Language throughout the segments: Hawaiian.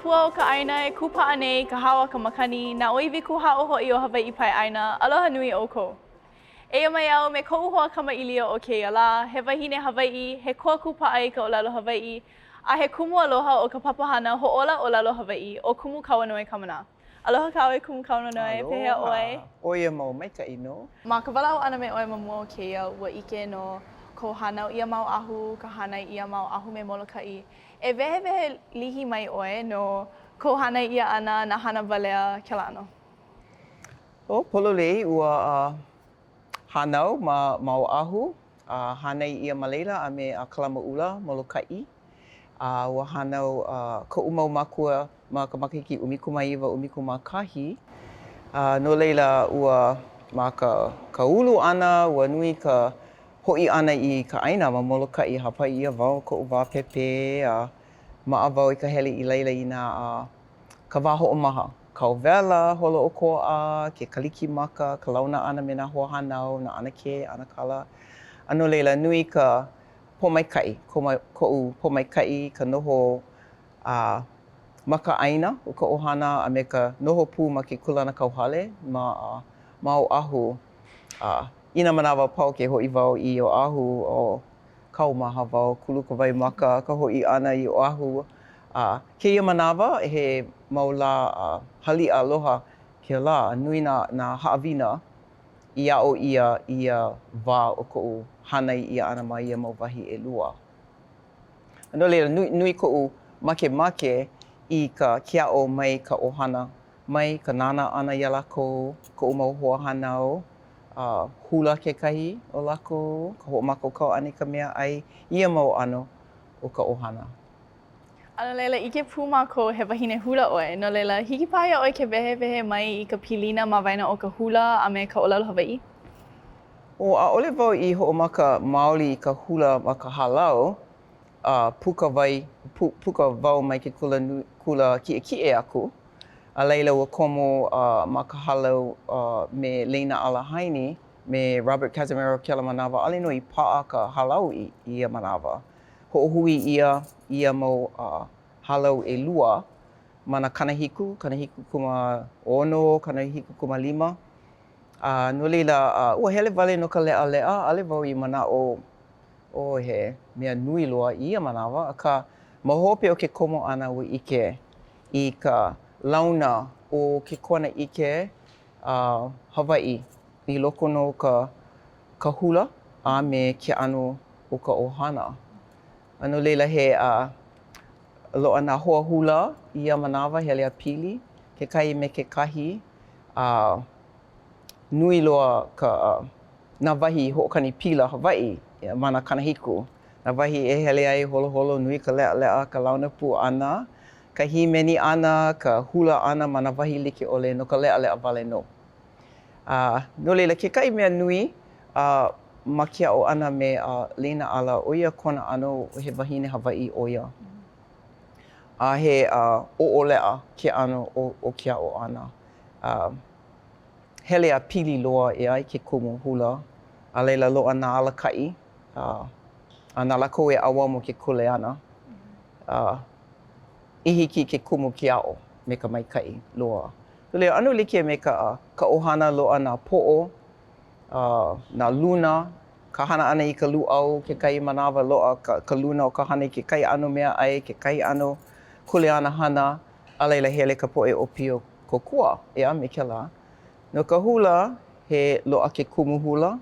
pua o ka aina e kupa'a nei ka hawa ka makani na oiwi ku ha'o ho'i o Hawaii pai aina aloha nui o ko. Eia mai au me ko'u hoa kama'ilia o keia la, he wahine Hawaii, he koa kupa'a i ka ʻōlelo Hawaii, a he kumu aloha o ka papahana ho'ola ʻōlelo Hawaii o kumu Kauanoe Kamanā. Aloha ka e kumu Kauanoe, pehea ʻoe? Oia mau maikaʻi no. Ma ka walau ʻana me ʻoe ma mua o keia ua ʻike no ko hānau ia mau ahu, ka hānai ia mau ahu me Molokaʻi. E wehe lihi mai ʻoe no ko hānai ia ʻana na hana walea kēlā ʻano. O pololei ua hānau ma mau ahu, hānai ia ma leila a me kalamaʻula Molokaʻi. Ua hānau koʻu mau makua ma ka makahiki ʻumikūmāiwa, ʻumikūmākahi. No leila ua ma ka ulu ʻana, ua nui ka hoʻi ʻana i ka ʻaina ma Molokaʻi, hapai ia wau koʻu wā pepe, maʻa wau i ka hele i laila i nā ka wā hoʻomaha. Kauwela, holoʻokoʻa, ke kalikimaka, ka launa ʻana me nā hoa hānau, nā ʻanakē, ʻanakala. No leila nui ka pōmaikaʻi, koʻu pōmaikaʻi, ka noho ma ka ʻaina o ka ʻohana a me ka noho pū ma ke kulana kauhale ma Oʻahu. Ina manawa pau ke hoʻi wau i Oʻahu o kaumaha wau, kuluka wai maka ka hoʻi ʻana i Oʻahu. Kēia manawa he mau lā haliʻa aloha ke lā, nui nā haʻawina i aʻo ia wā o koʻu hānai ia ʻana ma ia mau wahi ʻelua. No leila nui koʻu makemake i ka kiaʻo mai ka ʻohana, mai ka nāna ʻana ia lākou, koʻu mau hoa hānau, hula kekahi o lākou, ka hoʻomākaukau ʻana i ka meaʻai, ia mau ʻano o ka ʻohana. No leila ʻike pū mākou he wahine hula ʻoe. No leila hiki paha iā ʻoe ke wehewehe mai i ka pilina ma waena o ka hula a me ka ʻōlelo Hawaii? ʻAʻole wau i hoʻomaka maoli i ka hula ma ka halau, puka wau mai ke kula kiʻekiʻe aku. A laila ua komo ma ka halau me Leina Alahaini me Robert Cazimero kēlā manawa ʻaʻole nō i paʻa ka halau i ia manawa. Hoʻohui ia mau halau ʻelua ma nā kanahiku 16, kanahiku 15. No leila ua hele wale no ka leʻaleʻa, ʻaʻole wau i manaʻo o he mea nui loa i ia manawa, akā ma hope o ke komo ʻana ua ʻike i ka launa o ke kuanaʻike Hawaii i loko no ka hula a me ke ʻano o ka ʻohana. No leila he loaʻa nā hoa hula i ia manawa hele a pili, kekahi me kekahi. Nui loa nā wahi hoʻokani pila Hawaii ma nā kanahiku. Nā wahi e hele ai holoholo nui ka leʻaleʻa, ka launa pū ʻana, ka himeni ʻana, ka hula ʻana ma nā wahi like ʻole no ka leʻaleʻa wale nō. No leila kekahi mea nui ma ke aʻo ʻana me Leina Ala o ia kona ʻano o he wahine Hawaii ʻo ia. He ʻōʻoleʻa ke ʻano o ke aʻo ʻana. Hele a pili loa e ai ke kumu hula, a leila loaʻa nā alakaʻi, a nā lākou e aua mo ke kuleana. I hiki ke kumu ke aʻo me ka maikaʻi loa. No leila ʻano like me ka ʻohana loaʻa nā poʻo, nā luna, ka hana ʻana i ka lūʻau, kekahi manawa loaʻa ka luna o ka hana i kekahi ʻano meaʻai, kekahi ʻano kuleana hana, a laila hele ka poʻe o pio kokua, ea me kēlā. No ka hula, he loaʻa ke kumu hula,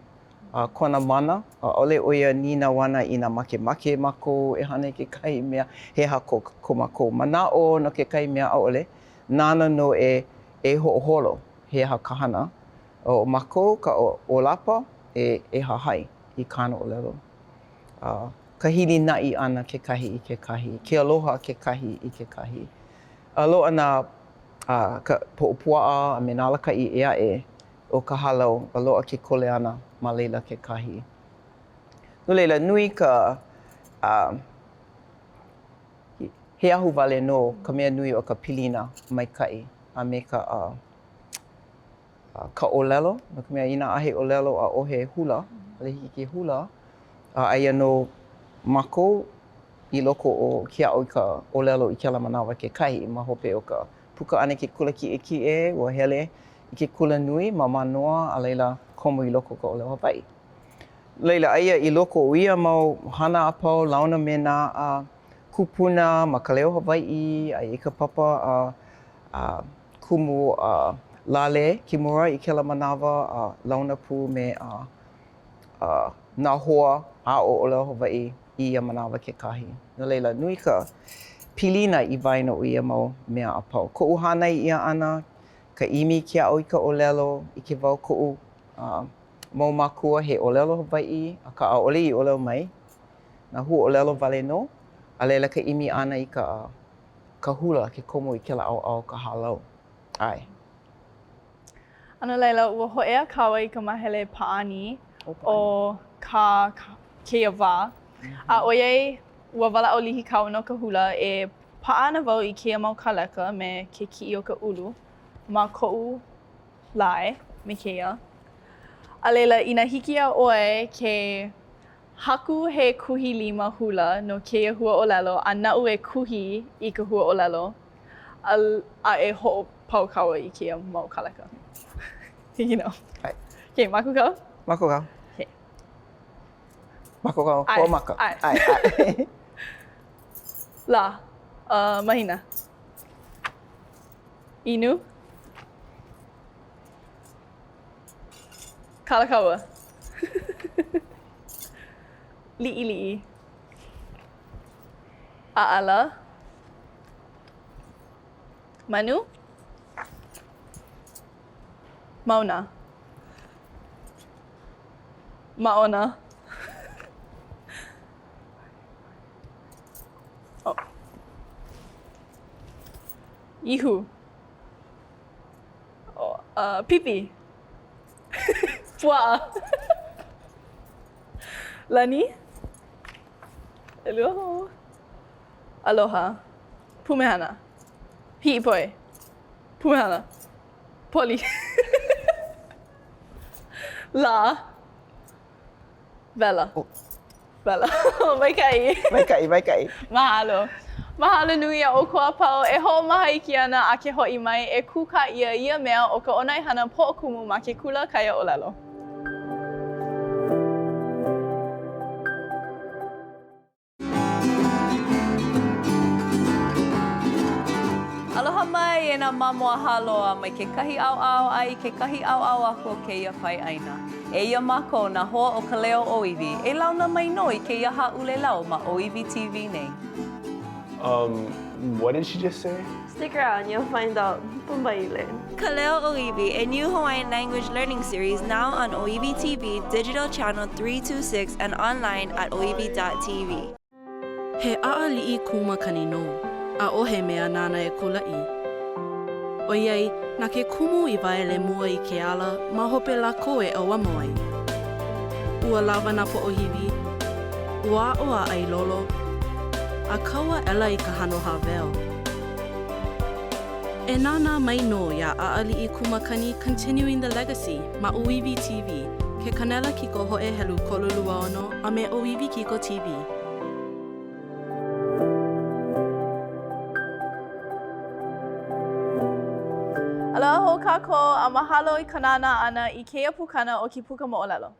kona mana, ʻaʻole ʻo ia ninawana i nā makemake mākou e hana i kekahi mea he hako ko mākou manaʻo no kekahi mea ʻaʻole, nana no e hoʻoholo he aha ka hana. O mākou ka ʻōlapa e hahai i kāna ʻōlelo. Ka hilinaʻi ʻana kekahi i kekahi, ke aloha kekahi i kekahi. Loaʻa nā ka puʻupuaʻa a me nā alakaʻi e aʻe o ka halau, loaʻa ke koleana ma leila kekahi. No leila nui ka he ahu wale nō ka mea nui o ka pilina maikaʻi a me ka ʻōlelo, no ka mea i nā ʻahe ʻōlelo ʻaʻohe hula, a le hiki ke hula, aia no mākou I loko o kia o ka ʻōlelo I kēla manawa kekahi ma hope o ka puka ʻana ke kula kiʻekiʻe ua hele I ke kula nui ma manoa a laila komo I loko o ka ʻōlelo Hawaiʻi. Laila aia I loko o ia mau hana apau launa me nā kupuna ma ka leo Hawaiʻi a I ka papa kumu lale kimura I kēla manawa launa pū me nā hoa a o ʻōlelo Hawaiʻi I ia manawa kekahi. No leila, nui ka pilina I waena o ia mau mea apau. Koʻu hānai ʻia ʻana, ka ʻimi kia o I ka ʻōlelo, I ke wau koʻu mau mākua he ʻōlelo Hawaiʻi, a ka ʻaʻole I ʻōlelo mai, nā huaʻōlelo wale nō, a laila ka ʻimi ʻana I ka hula ke komo I kēla ʻaoʻao ka hālau. ʻAe. Ana laila, ua hoʻea kaua I ka mahele pāʻani o keia wā. A ʻoiai, ua walaʻau lihi kau no ka hula e paʻana wau I keia mau kāleka me ke kiʻi o ka ulu ma koʻu lae me keia. A leila, ina hiki a ʻoe ke haku he kuhi lima hula no keia huaʻōlelo a naʻu e kuhi I ka huaʻōlelo a e hoʻopau kaua I keia mau kāleka. Hiki nō. Okay, maku kau? Mako kau. Okay. Mako kau, hoa maka. Ai. La, mahina. Inu. Kalakaua. Liʻiliʻi. Aʻala. Manu. Mauna. Maona. Oh. Ihu. Oh, pipi. Pua'a. Lani. Aloha. Aloha. Pumehana. Hiʻipoi. Pumehana. Poli. La. Vela. Oh. Vela. Maikai. Maikai. Mahalo. Mahalo nui a o ko apau e hoʻomaha iki ana a ke hoʻi mai e kūka ia mea o ka ʻonaihana poʻokumu ma ke kula kaia ʻōlelo. Aloha mai e nā māmoa hāloa mai kekahi ʻaoʻao ai kekahi ʻaoʻao aku o kēia whaiʻaina. Eia mākou nā hoa o ka leo ʻōiwi e launa mai no I kēia haʻule lau ma ʻōiwi TV nei. What did she just say? Stick around, you'll find out. Pumbaile. Ka leo ʻōiwi, a new Hawaiian language learning series now on ʻōiwi TV, digital channel 326 and online at ʻōiwi.tv. He ʻaʻaliʻi kūmakani nō, a ʻohe mea nāna e kulaʻi. Oiai, nā ke kumu I waele mua I ke ala, ma hope la koe au amoai. Ua lawa nā poʻohiwi, ua aʻoa ai lolo, a kaua ela I ka hano haweo. E nāna mai no ia ʻaʻaliʻi kūmakani Continuing the Legacy ma ʻōiwi TV, ke kanela kiko hoʻe helu kolulua ono a me ʻōiwi kiko TV. Aloha hou kākou a mahalo I ka nāna ana I keia pūkana o Kīpuka Moʻolelo.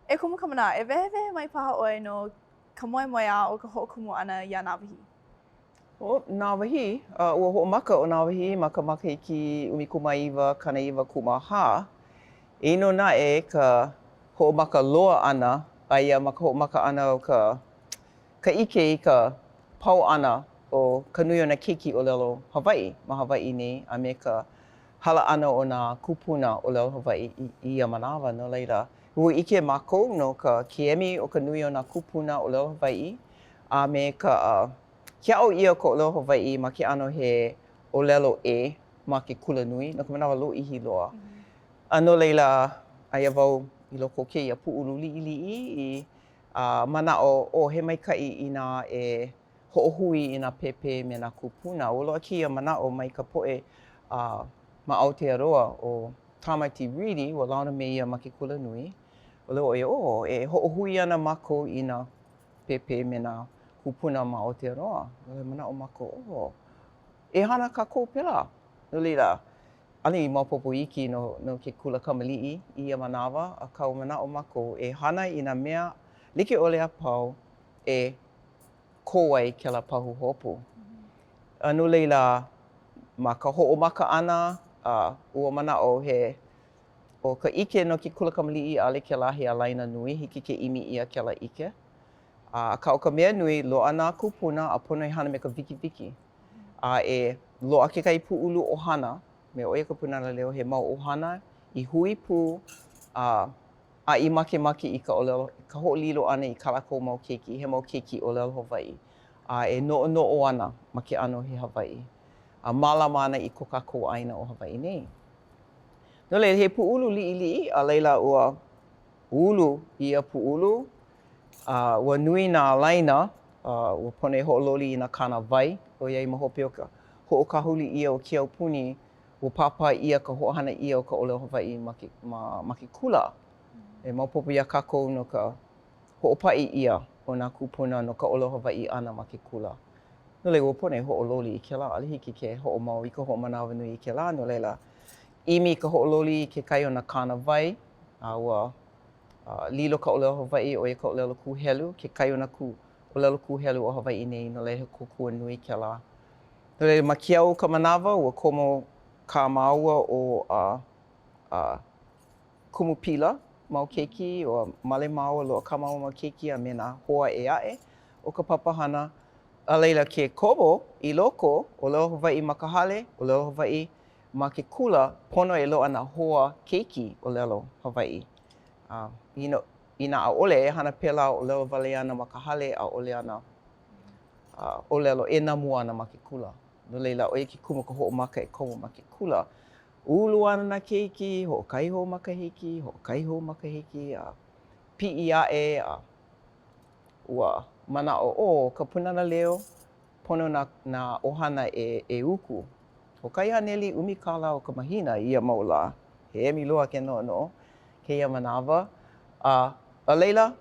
E kumu Kamanā, e wehewehe mai paha ʻoe no ka moemoe a o ka hoʻokumu ana iā nā wahi. O nā wahi, ua hoʻomaka o nā wahi ma ka makahiki 19.11 E ino naʻe ka hoʻomaka loa ana aia ma ka hoʻomaka ana o ka ʻike I ka pau ana o ka nui o nā keiki ʻōlelo Hawaiʻi ma Hawaiʻi nei a me ka hala ana o nā kupuna ʻōlelo Hawaiʻi I ia manawa no leila. Ua ʻike mākou no ka kiemi o ka nui o nā kupuna ʻōlelo Hawaiʻi a me ka ke aʻo ia ko ʻōlelo Hawaiʻi ma ke ʻano he ʻōlelo e ma ke kula nui no ka manawa lōʻihi loa. A no leila aia wau I loko kēia puʻulu liʻiliʻi I manaʻo he maikaʻi I nā e hoʻohui I nā pepe me nā kupuna. Ua loa kēia manaʻo mai ka poʻe ma Aotearoa o Tāmaiti Riri ua launa me ia ma ke kula nui. O leo e hoʻohui ana mākou I nā pepe me nā kupuna ma Aotearoa. No mana o mako, e hana kākou pela. No leila, ani maopopo iki no ke kula kamali'i I ia manawa, a kau mana o mako e hana I nā mea like ole a pau e ko ai kela pahu hopu. No leila, ma ka ho'omaka ʻana, ua mana'o o ka ʻike no ke kula kamali'i ʻaʻole kēlā he alaina nui, hiki ke ʻimi ʻia kēlā ʻike. Ka o ka mea nui, loaʻa nā kupuna a pono e hana me ka wikiwiki. E loaʻa kekahi puʻulu ʻohana, me ʻoia ka punana leo he mau ʻohana I hui pū, a I makemake I ka ʻōlelo, ka hoʻolilo ʻana I ka lākou mau keiki, he mau keiki ʻōlelo Hawaiʻi. E noʻonoʻo ana ma ke ʻano he Hawaiʻi. Mālama ana I ko kākou ʻāina o Hawaiʻi nei. No leila, he puʻulu liʻiliʻi, a leila ua ulu ia puʻulu, ua nui nā laina, ua pono e hoʻololi I nā kāna wai, ʻoiai ma hope o ka hoʻokahuli ʻia o ke aupuni, ua pāpā ʻia ka hoʻohana ʻia o ka ʻōlelo Hawaiʻi ma ke kula. E maopopo ia kākou no ka hoʻopaʻi ʻia o nā kupuna no ka ʻōlelo Hawaiʻi ʻana ma ke kula. No leila, ua pono e hoʻololi I kēlā, ʻaʻole hiki ke hoʻomau I ka hoʻomanawa nui I kēlā, no leila, ʻimi ka hoʻololi I ke kai o nā kāna wai, ua lilo ka ʻōlelo Hawaiʻi ʻoia ka ʻōlelo kūhelu, ke kai o nā ʻōlelo kūhelu o Hawaiʻi nei, no leila he kōkua nui kēlā. No leila, ma ke au ka manawa, ua komo ka māua o kumupila mau keiki, o male māua loa ka māua mau keiki a me nā hoa e aʻe o ka papahana. A leila ke komo I loko, ʻōlelo Hawaiʻi ma ka hale, ʻōlelo Hawaiʻi ma ke kula, pono e loaʻa nā hoa keiki ʻōlelo Hawaiʻi. I nā ʻaʻole e hana pēlā ʻōlelo wale ana ma ka hale, ʻaʻole ana ʻōlelo e namu ana ma ke kula. No leila, ʻoia ke kumu ka hoʻomaka e komo ma ke kula. Ulu ana nā keiki, hoʻokahi hou makahiki, hoʻokahi hou makahiki, piʻi aʻe, ua manaʻo, ka punana leo, pono nā ʻohana e uku. Hoʻokahi haneli ʻumikala o ka mahina I ia mau lā. He emi loa ke noʻonoʻo, kēia manawa. A leila,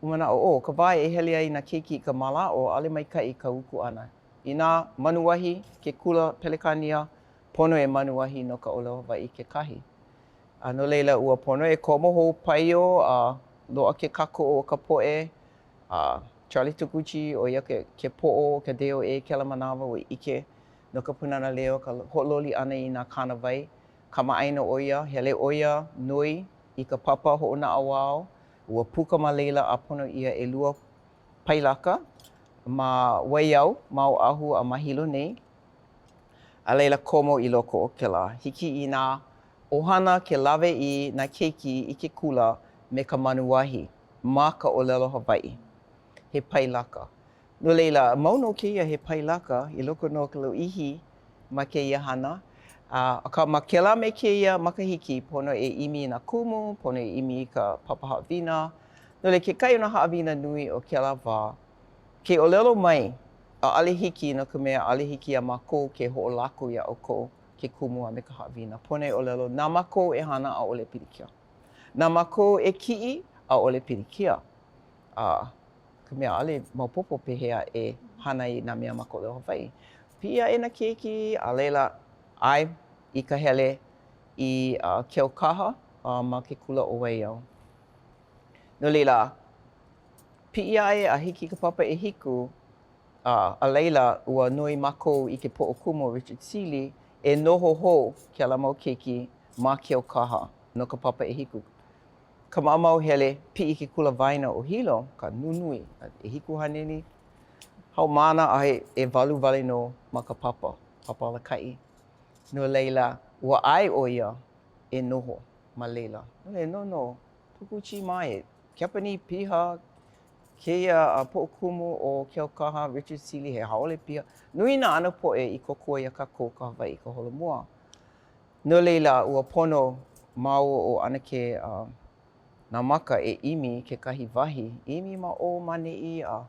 ua manaʻo, ka wā e hele ai nā keiki I ka malaʻo, ʻaʻole maikaʻi ka uku ʻana. I nā manuahi, ke kula pelekania, pono e manuahi no ka ʻōlelo Hawaiʻi kekahi. No leila, ua pono e komo hou paio, loaʻa ke kako o ka poʻe, Charlie Taguchi, ʻoia ke poʻo, ke deo e kēlā manawa ua ʻike no ka punana leo, ka hoʻololi ʻana I nā kāna wai, kamaʻaina ʻoia, hele ʻoia, nui, I ka papa hoʻonaʻauao, ua puka ma leila a pono ʻia ʻelua pailaka ma waiau, ma Oʻahu a ma hilo nei. A leila komo I loko o kēlā. Hiki I nā ʻohana ke lawe I nā keiki I ke kula me ka manuahi ma ka ʻōlelo Hawaiʻi. He pailaka. No leila, mau no kēia he pailaka I loko no ka lauihi ma kēia hana. Ma kēlā me kēia makahiki, pono e ʻimi I nā kumu, pono e ʻimi I ka papa haʻawina. No leila, ke kai o nā haʻawina nui o kēlā wā, ke ʻōlelo mai, ʻaʻole hiki no ka mea ʻaʻole hiki iā mākou ke hoʻolako iā ʻoukou ke kumu a me ka haʻawina. Pono e ʻōlelo, nā mākou e hana ʻaʻole pilikia. Nā mākou e kiʻi, ʻaʻole pilikia. Ka mea ʻaʻole maopopo pehea e hana I nā mea ma ka ʻōlelo Hawaiʻi. Pia e nā keiki, a leila, ʻae I ka hele I Keaukaha ma ke kula o Waiau. No leila, piʻi aʻe a hiki ka papa e hiku, a leila ua nui mākou I ke poʻokumu Richard Seeley e noho hou kēlā mau keiki ma Keaukaha no ka papa e hiku. Ka maʻamau hele piʻi ke kula waena o hilo, ka nunui, e hiku haneni, haumāna a e walu wale no ma ka papa alakaʻi. No leila, ua ʻae ʻo ia e noho ma leila. No leila, no, tukuchi mai, keapani piha, kēia poʻokumu o Keaukaha, Richard Seeley, he haole piha. Nui nā ʻano poʻe I kokua ia kākou ka Hawaiʻi ka holomua. No leila, ua pono mau o ana ke nā maka e ʻimi kekahi wahi. ʻImi ma o ma neʻi a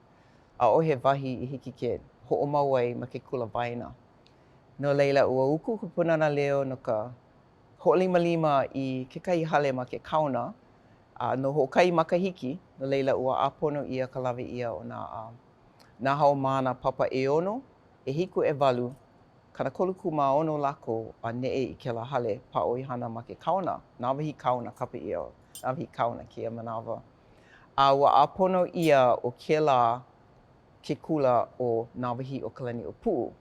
ʻaʻohe wahi I hiki ke hoʻomau ai ma ke kula waena. No leila, ua uku ka punana leo no ka hoʻolimalima I kekahi hale ma ke kauna, no hoʻokahi makahiki No leila ua apono ia ka lawe ia o nā hau mana papa e ono, e hiku e walu, kana koluku ma ono lako a ne'e I ke la hale pa'o I hana ma ke kauna. Nā wahi kauna kapa ia o, nā wahi kauna kia manawa. A ua apono ia o ke la ke kula o nā wahi o ka lani o pu'u.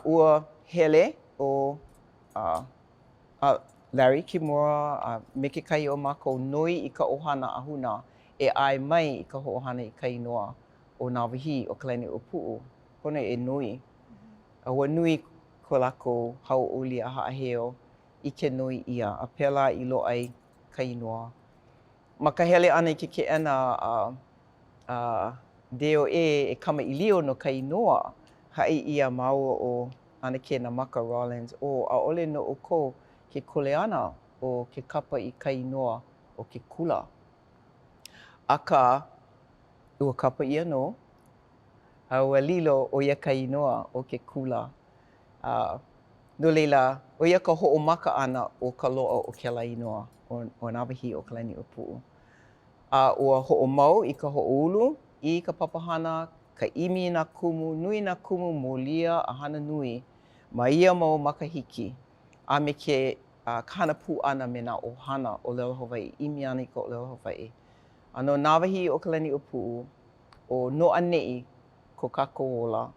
Ua hele o Larry Kimura, me ke kai o mākou nui I ka ʻohana a huna e ʻae mai I ka hoʻohana I ka inoa o nā wahi o ka lani o pu'u. Pono e nui. Ua nui ko lākou hauʻoli a haʻaheo I ke nui ia, a pēlā I loa ai ka inoa. Ma ka hele ʻana I ke keʻena DOA e kamaʻilio no ka inoa, haʻi ia māua o Anakena Maka Rollins o ʻaʻole noʻokou ke kuleana o ke kapa I ka inoa o ke kula. Akā, ua kapa ia no, ua lilo o ia ka inoa o ke kula. No leila, o ia ka hoʻomaka ʻana o ka loa o kēlā inoa o nā wahi o ka lani o pu'u. Ua hoʻomau I ka hoʻoulu, I ka papahana, ka ʻimi nā kumu, nui nā kumu, molia a hana nui, ma ia mau makahiki. A me ke kana pū ʻana me nā ʻohana o lelo Hawaiʻi, ʻimi ana I ka lelo Hawaiʻi. No nā wahi o ka lani o pu'u, o noʻa neʻi ko kākou ola,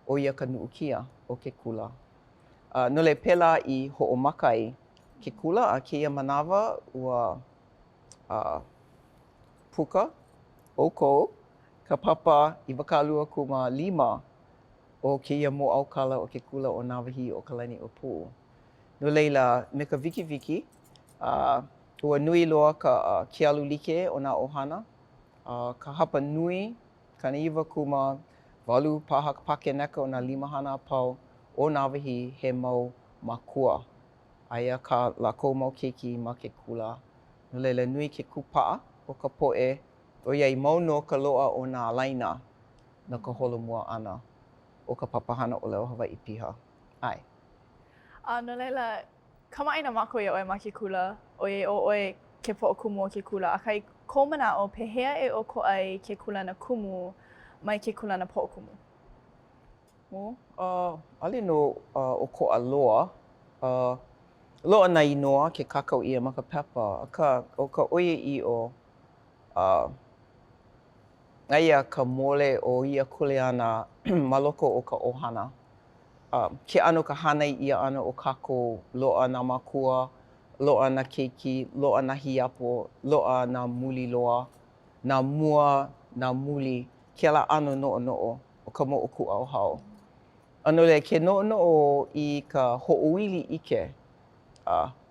o ia ka nuʻukia o ke kula. No le pēlā I hoʻomaka ai ke kula, a kēia manawa ua puka, ʻoukou, ka papa I wakaluakuma o kēia mōʻaukala o ke kula o nā wahi o ka lani o pu'u. No leila, me ka wikiwiki, ua nui loa ka ke alu like o nā ʻohana, ka hapa nui, kanaiwa kuma walu paha pakeneka o nā limahana apau o nā wahi he mau makua. Aia ka lākou mau keiki ma ke kula. No leila, nui ke kupa'a o ka poʻe, ʻoiai mau no ka loa o nā laina no ka holomua ʻana o ka papahana o lelo Hawaiʻi piha. ʻAe. No leila, kamaʻaina mākou ia ʻoe ma ke kula, ʻoiai ʻo ʻoe ke poʻokumu o ke kula. Akai kou manaʻo, pehea e ʻoko ai ke kulana kumu mai ke kulana poʻokumu? ʻaʻole no ʻokoʻa loa. Loa nā inoa ke kākau ʻia ma ka pepa, akā o ka ʻoiaʻiʻo, aia ka mole o ia kuleana ma loko o ka ʻohana. Ke ʻano ka hānai ʻia ʻana o kākou loa nā makua, loa nā keiki, loa nā hiapo, loa nā muli loa, nā mua, nā muli, kēlā ʻano noʻonoʻo o ka moʻokua o hao. No le ke noʻonoʻo I ka hoʻoili ʻike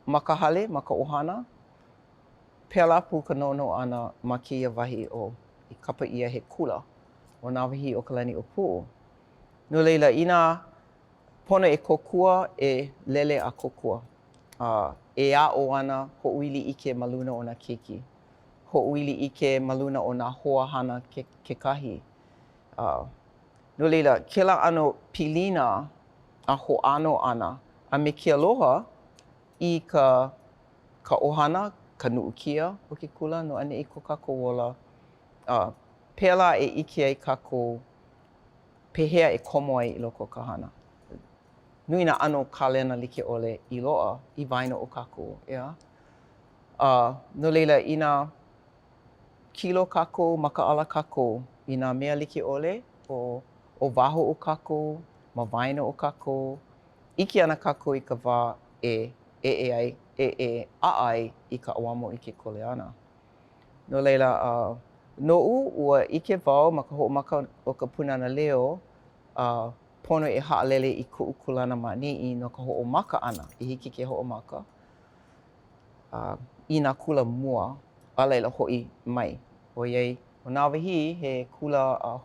ma ka hale, ma ka ʻohana, pēlā pū ka noʻonoʻo ʻana ma kēia wahi o I kapa ʻia he kula o nā wahi o ka lani o pu'u. No leila, inā pono e kokua, e lele a kokua. E aʻo ana hoʻoili ʻike ma luna o nā keiki. Hoʻoili ʻike ma luna o nā hoahana kekahi. No leila, kēlā ʻano pilina a hoʻāno ʻana, a me ke aloha I ka ʻohana, ka nuʻukia o ke kula, no ʻaneʻi ko kākou ola. Pēlā e ʻike ai kākou pehea e komo ai I loko o ka hana. Nui nā ʻano kālena like ʻole I loaʻa I waena o kākou, ea? No leila, inā kilo kākou, makaʻala kākou I nā mea like ʻole o waho o kākou, ma waena o kākou, ʻike ana kākou I ka wā e aʻa ai I ka ʻauamo I ke koleana. No leila, noʻu ua ʻike wau ma ka hoʻomaka o ka punana leo, pono e haʻalele I kuʻu kulana maʻaniʻi no ka hoʻomaka ʻana, I hiki ke hoʻomaka, I nā kula mua, a laila hoʻi mai. ʻOiai, o nā wahi he kula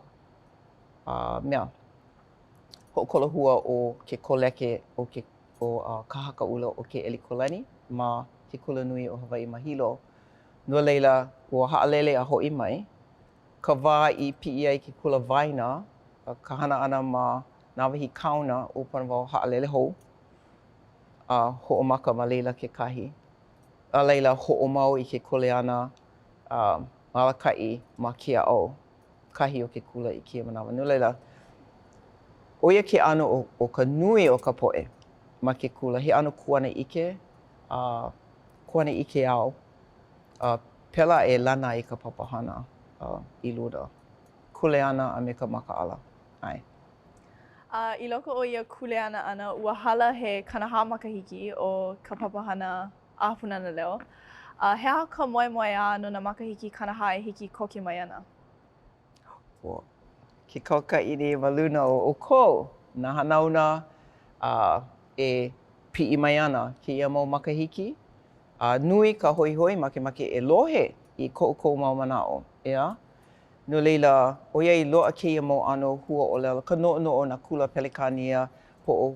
mea, hoʻokolahua o ke koleke o ka hakaʻula o ke ʻelikolani ma ke kula nui o Hawaiʻi ma Hilo. No leila, ua haʻalele a hoʻi mai, ka wā I piʻi ai ke kula waena, ka hana ʻana ma nā wahi kauna o pono wau haʻalele hou, hoʻomaka ma leila kekahi. A leila hoʻomau I ke kuleana, malakaʻi ma kia au. Kahi o ke kula I kia manawa. No leila, o ia ke ʻano o ka nui o ka poʻe ma ke kula. He ʻano kuana ʻike, kuana ʻike au. Pela e lana I ka papahana I luna. Kuleana a me ka makaʻala. Ai. I loko o ia kuleana ʻana, ua hala he kanahā makahiki o ka papahana a punana leo. He aha ka moemoe a no nā makahiki kanahā e hiki koke mai ana? Ke kaukaʻi nei ma luna o kou, nā hanauna e piʻi mai ana kēia mau makahiki. Nui ka hoihoi makemake e lohe I koʻukou mau manaʻo, ea? No leila, ʻoiai loaʻa kēia mau ʻano hua ʻōlelo, ka noʻonoʻo nā kula pelekania poʻo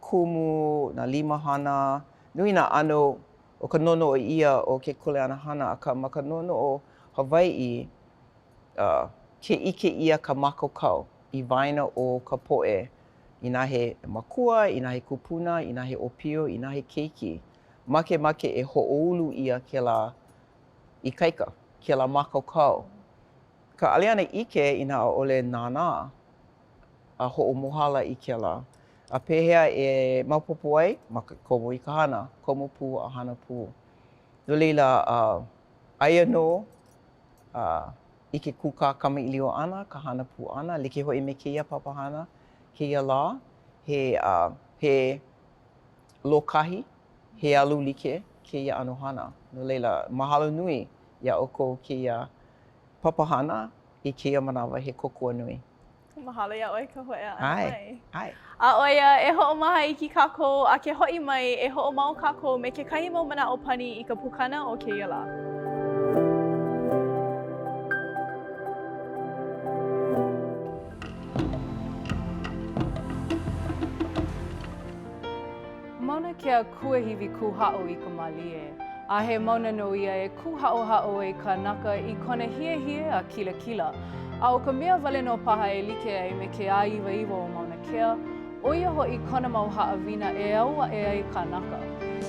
kumu, nā limahana. Nui nā ʻano o ka noʻonoʻo ʻia o ke kuleana hana, akā ma ka noʻonoʻo Hawaiʻi, ke ʻike ʻia ka mākaukau I waena o ka poʻe inā he makua, inā he kupuna, inā he ʻōpio, inā he keiki. Makemake e hoʻoulu ʻia kēlā ikaika, kēlā mākaukau. Ka ʻaliana ʻike inā ʻaʻole nānā a hoʻomohala I kēlā. A pehea e maopopo ai, ma komo I ka hana, komo pū a hana pū. No leila, aia nō I ke kūkā kamaʻilio ʻana, ka hana pū ʻana, like hoʻi me kēia papahana, kēia lā, he lōkahi, he alu like, kēia ʻano hana. No leila, mahalo nui iā ʻoukou kēia papahana I kēia manawa he kokua nui. Mahalo iā ʻoe ka hoʻea ʻana mai. Ai. A ʻoia e hoʻomaha I ki kākou, a ke hoʻi mai e hoʻomau kākou me kekahi mau manaʻo pani I ka pukana o kēia lā. Mauna kia kuahiwi kūhaʻo I ka mālie, a he mauna no ia e kūhaʻohaʻo e ka naka I kona hiehie a kilakila. A o ka mea wale no paha e like ai me ke āiwaiwa o mauna kea, o ia hoʻi kona mau haʻawina e aua e ai ka naka.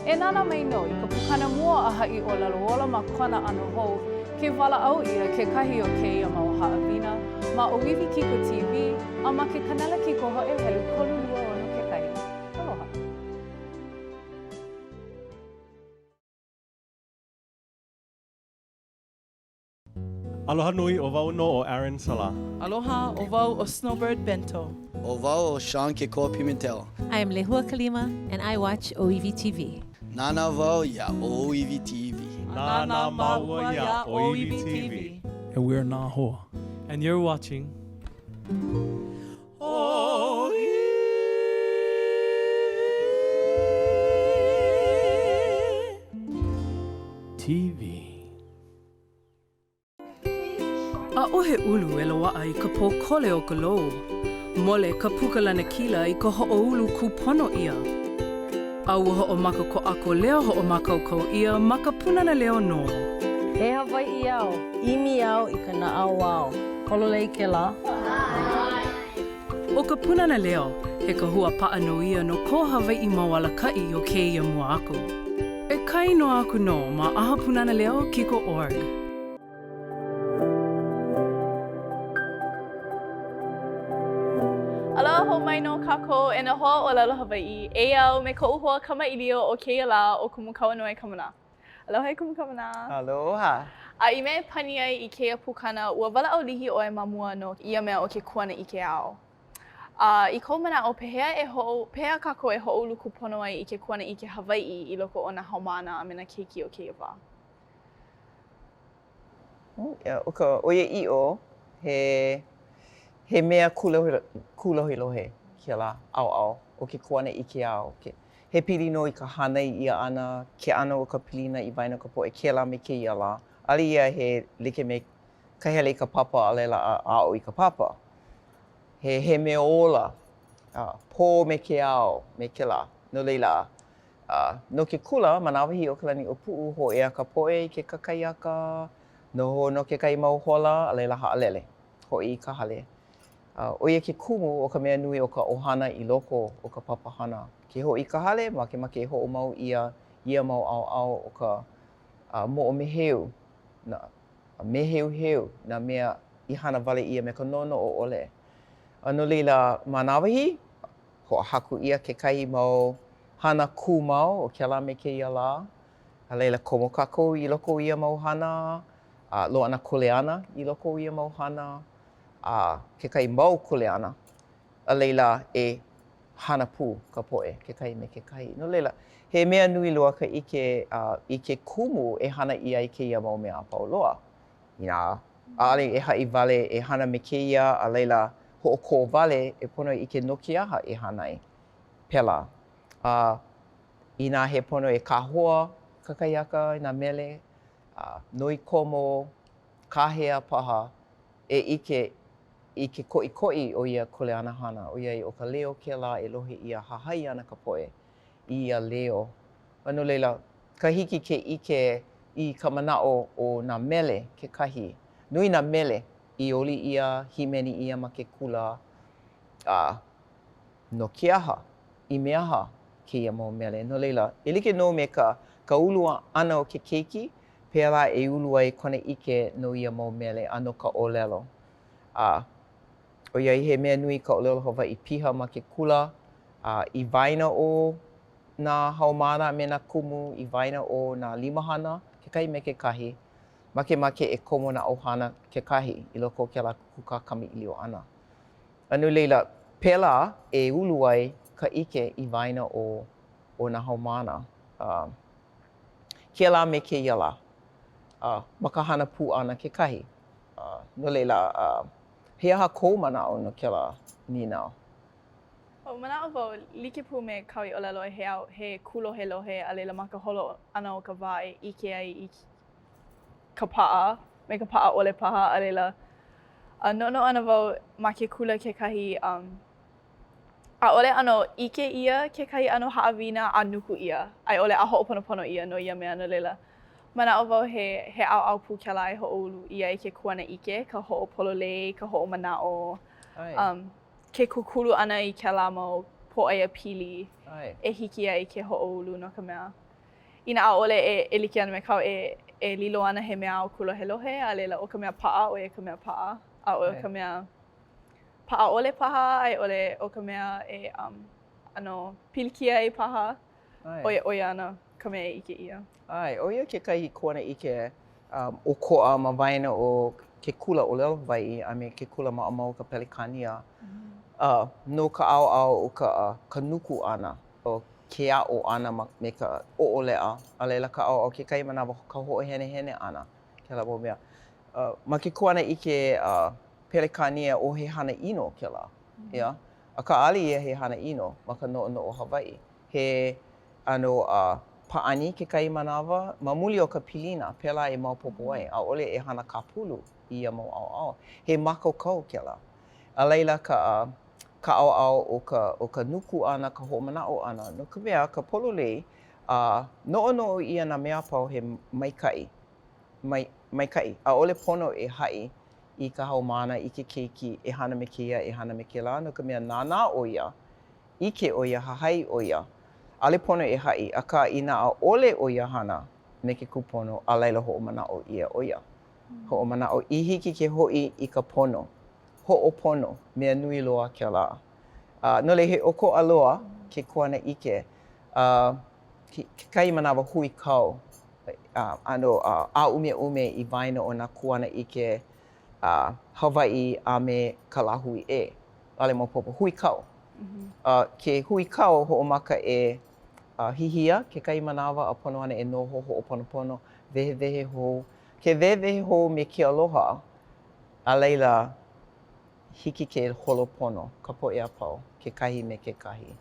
E nana mai no I ka pukana mua a haʻi o laloola ma kona ano hou, ke walaʻau ia kekahi o kēia mau haʻawina, ma Oiwi Kiko TV, a ma ke kanala Kiko hoʻe helu kolulua o no kekahi. Aloha. Aloha nui o wau no o Aaron Sala. Aloha o wau o Snowbird Bento. O wau o Sean Kekoa Pimentel. I am Lehua Kalima and I watch OEV TV. Nana wau ya OEV TV. Nana maua ya OEV TV. And we're Nahoa. And you're watching TV. A ohe ulu e loaʻa I ka pōkole o ka lou. Mole ka pukalana kila I ka hoʻoulu kūpono ia. A ua hoʻomaka ko ako leo hoʻomakaukau ia ma ka punana leo no. E Hawaiʻi au, imi au I ka naʻau au. Hololei ke la. O ka punana leo, he ka hua paʻano ia no ko Hawaiʻi maualakaʻi o kēia mua aku. E kai no aku no ma aha punana leo kiko.org. Aloha hou mai no kākou e na hoa ʻōlelo Hawaiʻi, e au me koʻu hoa kamaʻilio o kēia lā o kumu Kauanoe Kamanā. Aloha e kumu Kamanā. Aloha. A I me pani ai I kēia pukana, ua walaʻau lihi ʻoe ma mua no ia mea o ke kuana ʻike ao. I kou manaʻo pehea kākou e hoʻoulu kupono ai I ke kuana ʻike Hawaiʻi I loko o nā haumāna a me nā keiki o kēia wā. O ka oia iʻo, he mea kūlohilohe kia la au o ke kuana ʻike ao. He pili no I ka hānai ia ana, ke ano o ka pilina I waena ka poʻe ke la me kēia la. Ali ia he like me kahele I ka papa a lela a o I ka papa. He mea ola, pō me ke ao me ke la. No leila, no ke kula, manawahi o ka lani o puʻu ho ea ka poʻe I ke kakaiaka, no ke kai mau hola a leila haʻalele, hoʻi I ka hale. O ia ke kumu o ka mea nui o ka ʻohana I loko o ka papahana. Ke hoʻi ka hale, makemake hoʻomau ia mau au o ka moʻomeheu, na meheuheu, na mea I hana wale ia me ka nono o ole. No leila, manawahi, hoʻahaku ia kekahi mau hana kū mau o kēlā me kēia lā. A leila komo kākou I loko o ia mau hana, loaʻana kuleana I loko o ia mau hana, kekahi mau kuleana. A leila e hana pū ka poʻe, kekahi me kekahi. No leila, he mea nui loa ka I ke kumu e hana ia I kēia mau mea apau loa. Inā, ʻaʻale e haʻi wale e hana me kēia, a leila hoʻokō wale e pono I ke nokiaha e hana ai. Pela. Inā he pono e kāhoa, kakaiaka, nā mele, noi komo, kāhea paha, e ʻike I ke koʻikoʻi o ia kuleana hana. O iai o ka leo kēlā e lohe ia hahai ana ka poʻe I ia leo. No leila, ka hiki ke ʻike I ka manaʻo o nā mele kekahi. Nui nā mele I oli ia, himeni ia ma ke kula, no keaha, I meaha kēia mau mele. No leila, e like nō me ka ulu ʻana o ke keiki, pēlā e ulu ai kona ʻike no ia mau mele a no ka ʻōlelo. O iai he mea nui ka ʻōlelo Hawaiʻi piha ma ke kula, I waena o nā haumāna me nā kumu, I waena o nā limahana, kekahi me kekahi. Makemake e komo nā ʻohana kekahi I loko o kēlā kuka kamiʻilio ʻana. No leila, pēlā e ulu ai ka ʻike I waena o nā haumāna. Kēlā me kēia lā, ma ka hana pū ʻana kekahi. No leila, he aha kou manaʻo no kēlā ninau. Manaʻo wau, like pū me kaui ʻōlelo he kūlohelohe a leila ma ka holo ʻana o ka wā e ʻike ai I ka paʻa, me ka paʻa ʻole paha a leila. Noʻono ʻana wau ma ke kula kekahi, ʻaʻole ʻano ʻike ia kekahi ʻano haʻawina a nuku ia. Ai ʻole a hoʻoponopono ia no ia mea no leila. Manaʻo wau he ʻaoʻao pū kēlā e hoʻoulu ia I ke kuana ʻike, ka hoʻopololei, ka hoʻomanaʻo. Ke kukulu ʻana I kēlā mau pōʻaia pili e hiki ai ke hoʻoulu no ka mea. Inā ʻaʻole e like ana me kau e lilo ana he mea o kūlohelohe a leila o ka mea paʻa o ia ka mea paʻa. A o ka mea paʻa ʻole paha, ai ʻole o ka mea e ano pilikia ai paha. O ia ana ka mea e ike ia. Ai, o ia kekahi kuana ʻike o koʻa ma waena o ke kula ʻōlelo Hawaiʻi a me ke kula maʻamau ka Pelikania. No ka ʻaoʻao o ka nuku ʻana o ke aʻo ʻana me ka ʻoʻoleʻa. A leila ka ʻaoʻao kekahi manawa ka hoʻohenehene ʻana kēlā mau mea. Ma ke kuana ʻike Pelikania o he hana ʻino kēlā. Ia? A ka ʻali ia he hana ʻino ma ka noʻonoʻo Hawaiʻi. He pāʻani kekahi manawa, ma muli o ka pilina, pēlā e maopopo ai. ʻAʻole e hana kāpulu I ia mau ʻaoʻao. He mākaukau kēlā. A leila ka ʻaoʻao o ka nuku ʻana, ka hoʻomanaʻo ʻana. No ka mea, ka pololei, noʻonoʻo ia nā mea pau he maikaʻi. Maikaʻi. ʻAʻole pono e haʻi I ka haumāna, I ke keiki, e hana me kēia, e hana me kēlā. No ka mea nānā o ia, ʻike o ia, hahai o ia. ʻAʻole pono e haʻi, akā inā ʻaʻole o ia hana me ke kūpono, a laila hoʻomanaʻo ia o ia. Hoʻomanaʻo I hiki ke hoʻi I ka pono. Hoʻopono, mea nui loa kēlā. No le he ʻoko aloha ke kuana ʻike, kekahi manawa hui kau. A ume I waena o nā kuana ʻike Hawaiʻi a me ka lāhui e. ʻAʻole maopopo, hui kau. Ke hui kau hoʻomaka e hihia, kekahi manawa a pono ana e noho hoʻoponopono, wehewehe hou. Ke wehewehe hou me ke aloha, a leila hiki ke holopono, ka poʻe a pau, kekahi me kekahi.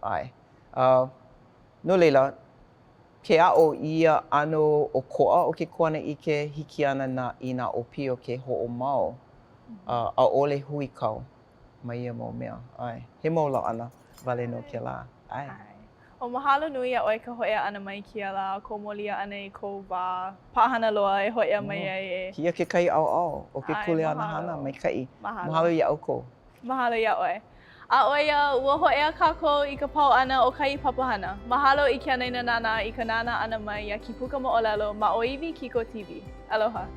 Ai. No leila, ke aʻo ia ʻano o koʻa o ke kuana ʻike hiki ana I nā ʻopio ke hoʻomao, ʻaʻole hui kau ma ia mau mea. Ai. He mau laʻana wale no kēlā. Ai. O mahalo nui a ʻoe ka hoʻea ʻana mai kia la, ko molia ʻana I kou wā. Pāhana loa e hoʻea mai ai e. Kia kekahi ʻaoʻao o ke kuleana hana maikaʻi. Mahalo ia ʻaukou. Mahalo ia ʻoe. A oia, ua hoʻea kākou I ka pau ana o kai papahana. Mahalo I ke anaina nana I ka nana ana mai ia Kīpuka Moʻolelo ma ʻOiwi Kiko TV. Aloha.